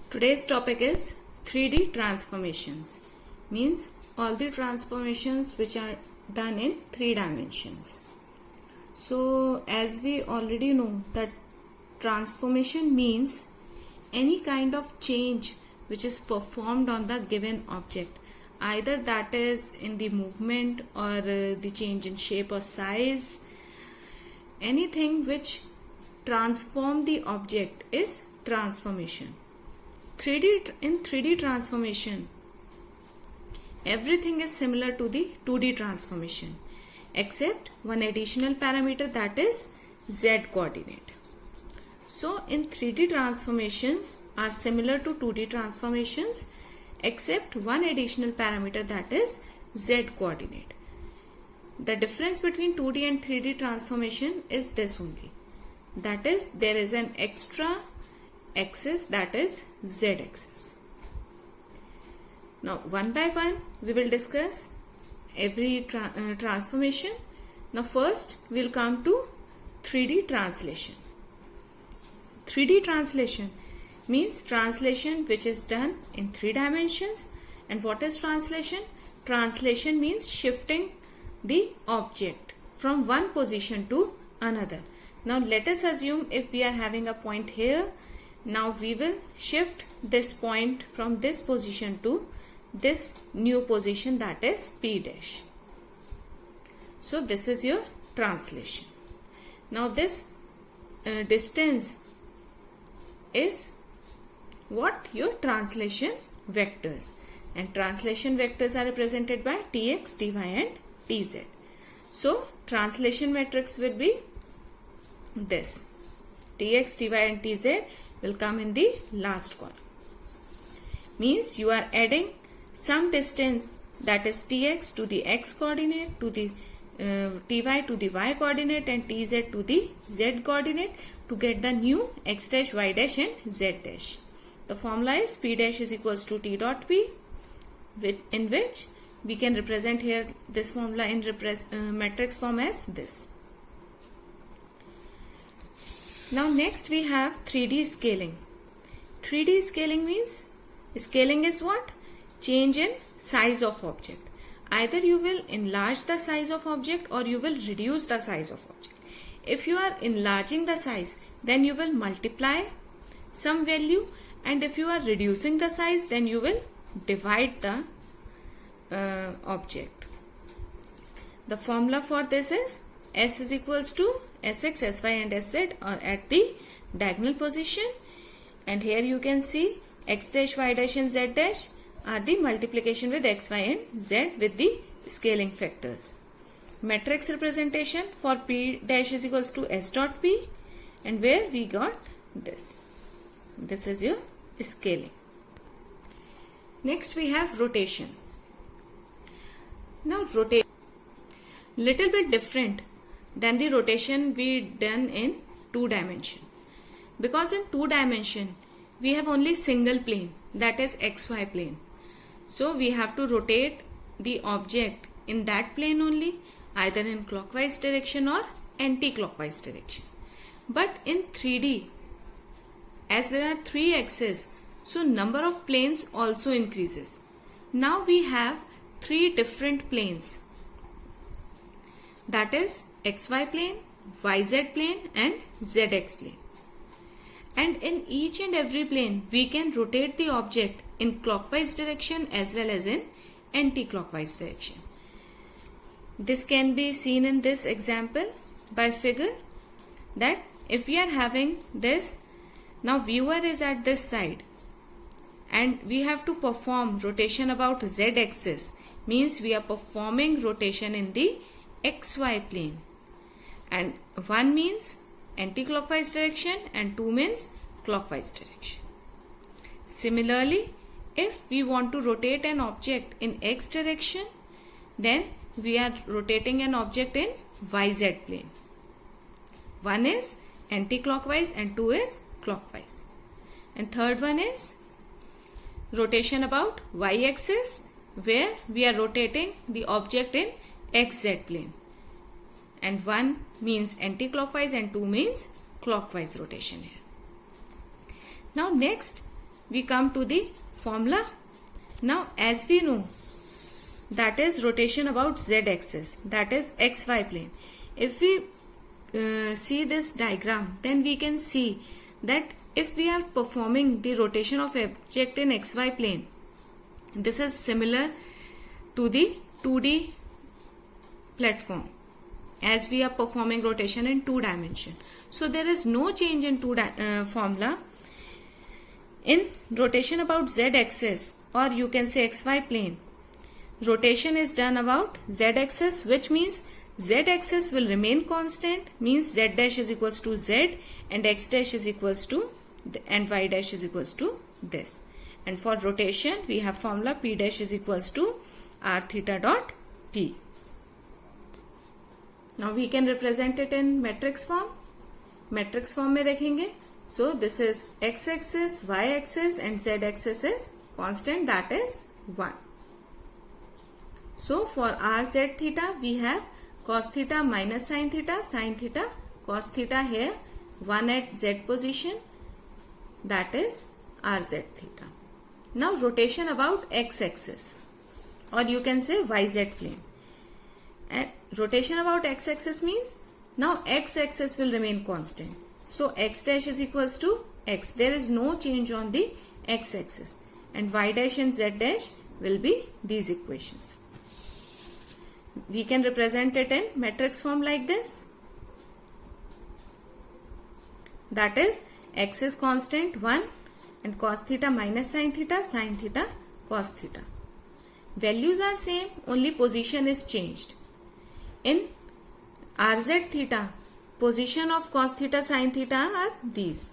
Today's topic is 3D transformations. Means all the transformations which are done in 3 dimensions. So as we already know that transformation means any kind of change which is performed on the given object, either that is in the movement or the change in shape or size. Anything which transform the object is transformation. In 3D transformation, everything is similar to the 2D transformation except one additional parameter, that is Z coordinate. So in 3D transformations are similar to 2D transformations except one additional parameter, that is Z coordinate. The difference between 2D and 3D transformation is this only, that is there is an extra axis, that is Z axis. Now one by one we will discuss every transformation. Now first we will come to 3D translation. 3D translation means translation which is done in 3 dimensions. And what is translation? Translation means shifting the object from one position to another. Now let us assume if we are having a point here. Now we will shift this point from this position to this new position, that is P dash. So this is your translation. Now this distance is what? Your translation vectors. And translation vectors are represented by Tx, Ty and Tz. So translation matrix will be this. Tx, Ty and Tz will come in the last column. Means you are adding some distance, that is Tx to the x coordinate, to the Ty to the y coordinate and Tz to the z coordinate to get the new x dash, y dash and z dash. The formula is P dash is equals to T dot P, in which we can represent here this formula in matrix form as this. Now next we have 3D scaling. 3D scaling means, scaling is what? Change in size of object. Either you will enlarge the size of object or you will reduce the size of object. If you are enlarging the size, then you will multiply some value, and if you are reducing the size, then you will divide the object. The formula for this is S is equals to Sx, Sy and Sz are at the diagonal position, and here you can see x dash, y dash and z dash are the multiplication with x, y and z with the scaling factors. Matrix representation for P dash is equals to S dot P, and where we got this. This is your scaling. Next we have rotation. Now rotation little bit different than the rotation we done in 2 dimension, because in 2 dimension we have only single plane, that is xy plane. So we have to rotate the object in that plane only, either in clockwise direction or anti-clockwise direction. But in 3D, as there are 3 axes, so number of planes also increases. Now we have 3 different planes, that is xy plane, yz plane and zx plane. And in each and every plane we can rotate the object in clockwise direction as well as in anti-clockwise direction. This can be seen in this example by figure, that if we are having this, now viewer is at this side and we have to perform rotation about z axis, means we are performing rotation in the xy plane, and 1 means anti-clockwise direction and 2 means clockwise direction. Similarly, if we want to rotate an object in x direction, then we are rotating an object in yz plane. 1 is anti-clockwise and 2 is clockwise. And third one is rotation about y-axis, where we are rotating the object in xz plane. And 1 means anti-clockwise and 2 means clockwise rotation here. Now next we come to the formula. Now as we know, that is rotation about z axis, that is xy plane. If we see this diagram, then we can see that if we are performing the rotation of object in xy plane, this is similar to the 2D platform, as we are performing rotation in 2 dimension. So there is no change in formula. In rotation about z axis, or you can say xy plane, rotation is done about z axis, which means z axis will remain constant, means z dash is equals to z, and x dash is equals to, and y dash is equals to this. And for rotation we have formula p dash is equals to r theta dot p. Now we can represent it in matrix form. Matrix form में देखेंगे. So this is x axis, y axis, and z axis is constant, that is 1. So for r z theta we have cos theta minus sin theta, cos theta here, 1 at z position, that is r z theta. Now rotation about x axis, or you can say yz plane. And rotation about x axis means now x axis will remain constant. So x dash is equals to x. There is no change on the x axis. And y dash and z dash will be these equations. We can represent it in matrix form like this. That is x is constant 1 and cos theta minus sin theta cos theta. Values are same, only position is changed. In rz theta, position of cos theta sin theta are these.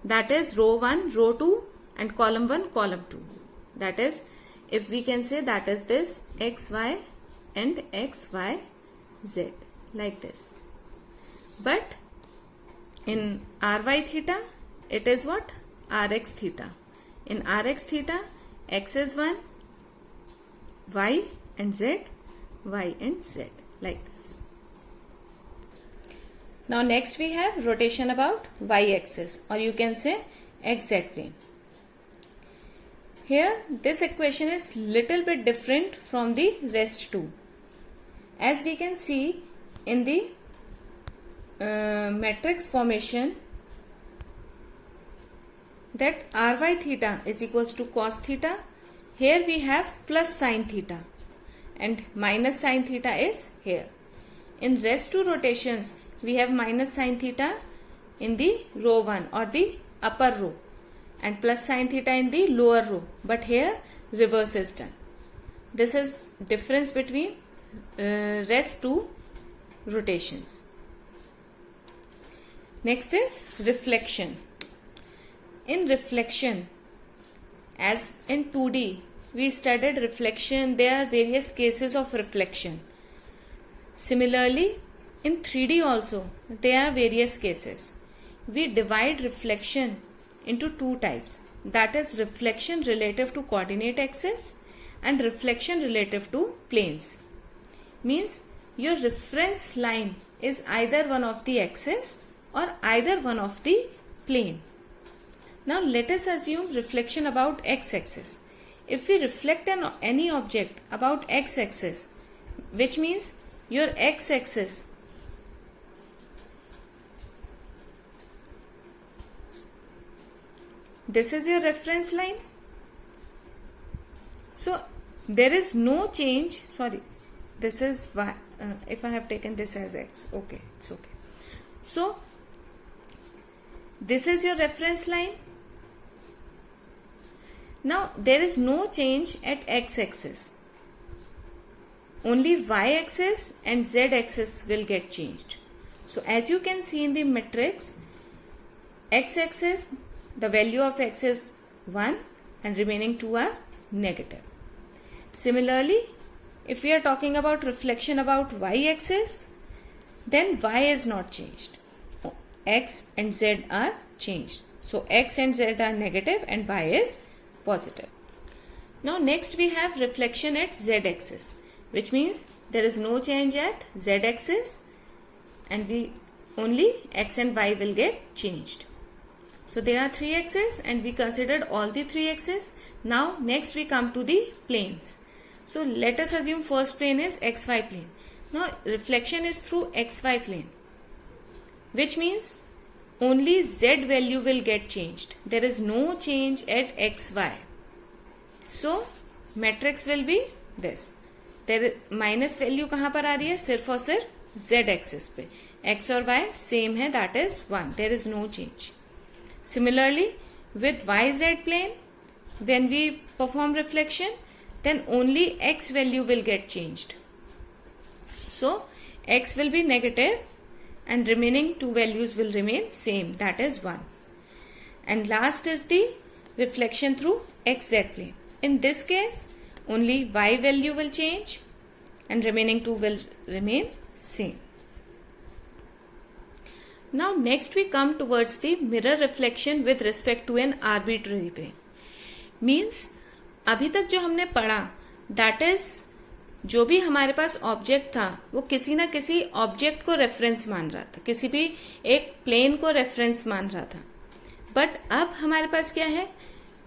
That is row 1, row 2 and column 1, column 2. That is, if we can say, that is this xy and xy z, like this. But in ry theta, it is what? Rx theta. In Rx theta, x is 1, y and z, like this. Now next we have rotation about y axis, or you can say xz plane. Here this equation is little bit different from the rest two. As we can see in the matrix formation, that ry theta is equals to cos theta. Here we have plus sin theta and minus sin theta is here. In rest two rotations, we have minus sin theta in the row 1 or the upper row and plus sin theta in the lower row. But here reverse is done. This is difference between rest two rotations. Next is reflection. In reflection, as in 2D, we studied reflection. There are various cases of reflection. Similarly, in 3D also, there are various cases. We divide reflection into two types. That is reflection relative to coordinate axis and reflection relative to planes. Means your reference line is either one of the axis or either one of the plane. Now let us assume reflection about x-axis. If we reflect any object about x-axis, which means your x-axis this is your reference line. So there is no change. Sorry, this is y. If I have taken this as x, okay, it's okay. So this is your reference line. Now there is no change at x-axis. Only y-axis and z-axis will get changed. So as you can see in the matrix, x-axis, the value of x is 1 and remaining 2 are negative. Similarly, if we are talking about reflection about y-axis, then y is not changed. X and z are changed. So x and z are negative and y is positive. Now next we have reflection at z-axis, which means there is no change at z-axis and we only x and y will get changed. So there are three axes and we considered all the three axes. Now next we come to the planes. So let us assume first plane is xy plane. Now reflection is through xy plane, which means only z value will get changed. There is no change at xy. So matrix will be this. there minus value कहां पर आ रही है? सिर्फ और सिर्फ z axis पे. x और y सेम है, that is 1. There is no change. Similarly with yz plane, when we perform reflection, then only x value will get changed. So x will be negative and remaining two values will remain same, that is 1. And last is the reflection through xz plane. In this case only y value will change and remaining two will remain same. Now next we come towards the mirror reflection with respect to an arbitrary plane. Means अभी तक जो हमने पढ़ा, that is जो भी हमारे पास object था वो किसी ना किसी ऑब्जेक्ट को रेफरेंस मान रहा था, किसी भी एक प्लेन को रेफरेंस मान रहा था. बट अब हमारे पास क्या है?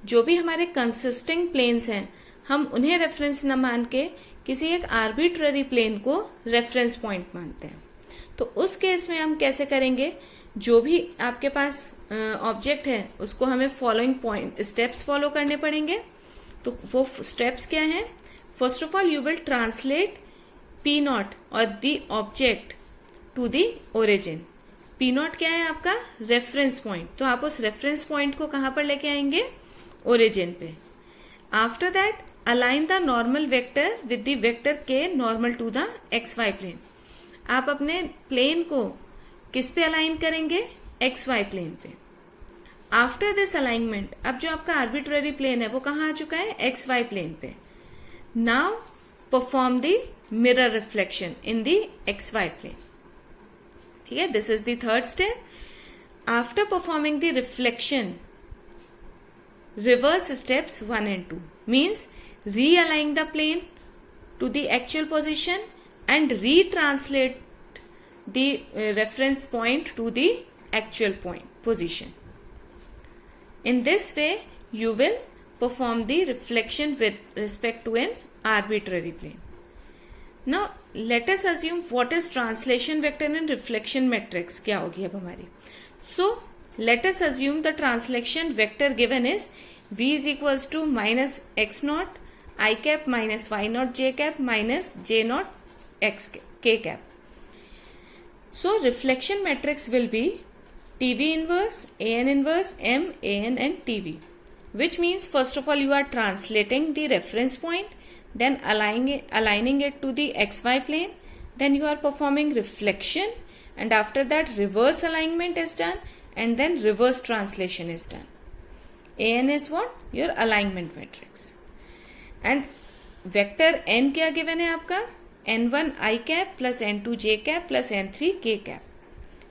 जो भी हमारे कंसिस्टिंग प्लेन्स हैं हम उन्हें रेफरेंस न मान के किसी एक आर्बिट्ररी प्लेन को रेफरेंस पॉइंट मानते हैं. तो उस केस में हम कैसे करेंगे? जो भी आपके पास ऑब्जेक्ट है उसको हमें फॉलोइंग पॉइंट स्टेप्स फॉलो करने पड़ेंगे. तो वो स्टेप्स क्या हैं? First of all you will translate P naught और the object to the origin. P naught क्या है? आपका रेफरेंस पॉइंट. तो आप उस रेफरेंस पॉइंट को कहां पर लेके आएंगे? ओरिजिन पे. After that align the normal vector with the vector के normal to the x y plane. आप अपने प्लेन को किस पे अलाइन करेंगे? एक्स वाई प्लेन पे. आफ्टर दिस अलाइनमेंट अब जो आपका आर्बिट्ररी प्लेन है वो कहां आ चुका है? एक्स वाई प्लेन पे. Now perform the mirror reflection in the x y plane. ठीक है, this is the third step. After performing the reflection, reverse steps 1 and 2 means realign the plane to the actual position and retranslate the reference point to the actual point position. In this way you will perform the reflection with respect to an arbitrary plane. Now let us assume what is translation vector and reflection matrix क्या होगी अब हमारी. So let us assume the translation vector given is v is equals to minus x naught I cap minus y naught j cap minus j naught x k cap. So reflection matrix will be TV inverse, AN inverse, M, AN and TV. Which means first of all you are translating the reference point, then aligning it to the xy plane, then you are performing reflection, and after that reverse alignment is done and then reverse translation is done. AN is what? Your alignment matrix. And vector n क्या given है आपका? n1 I cap plus n2 j cap plus n3 k cap.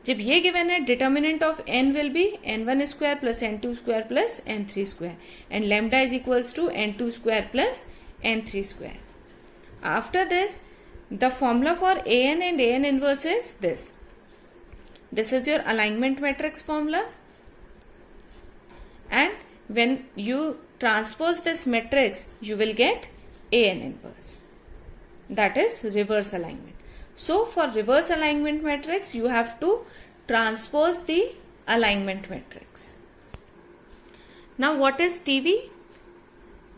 जब ये given है, determinant of n will be n1 square plus n2 square plus n3 square and lambda is equals to n2 square plus n3 square. After this, the formula for AN and AN inverse is this. This is your alignment matrix formula, and when you transpose this matrix you will get AN inverse, that is reverse alignment. So for reverse alignment matrix you have to transpose the alignment matrix. Now what is TV?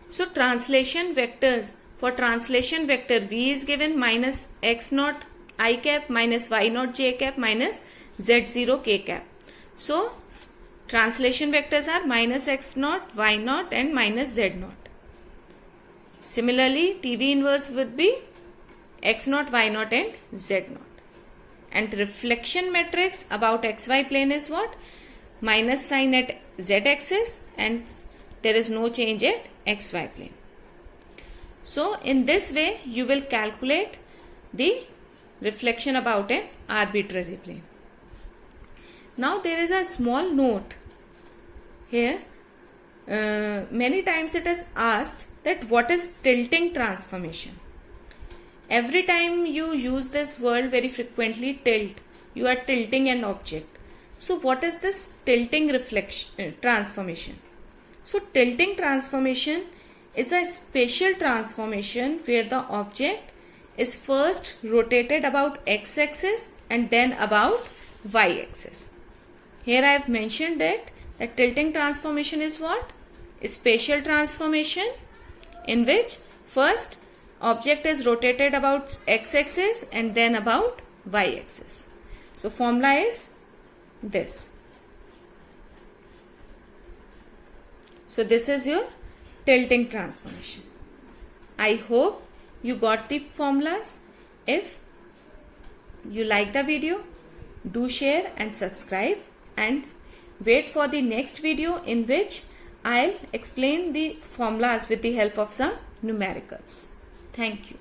So translation vectors, for translation vector V is given minus x naught I cap minus y naught j cap minus z0 k cap. So translation vectors are minus x naught, y naught and minus z naught. Similarly TV inverse would be x naught, y naught and z naught. And reflection matrix about xy plane is what? Minus sign at z axis and there is no change at xy plane. So in this way you will calculate the reflection about an arbitrary plane. Now there is a small note here. Many times it is asked that what is tilting transformation. Every time you use this word very frequently, tilt, you are tilting an object. So what is this tilting reflection transformation? So tilting transformation is a special transformation where the object is first rotated about x-axis and then about y-axis. Here I have mentioned it that tilting transformation is what? A special transformation in which first object is rotated about x-axis and then about y-axis. So formula is this. So this is your tilting transformation. I hope you got the formulas. If you like the video, do share and subscribe, and wait for the next video in which I'll explain the formulas with the help of some numericals. Thank you.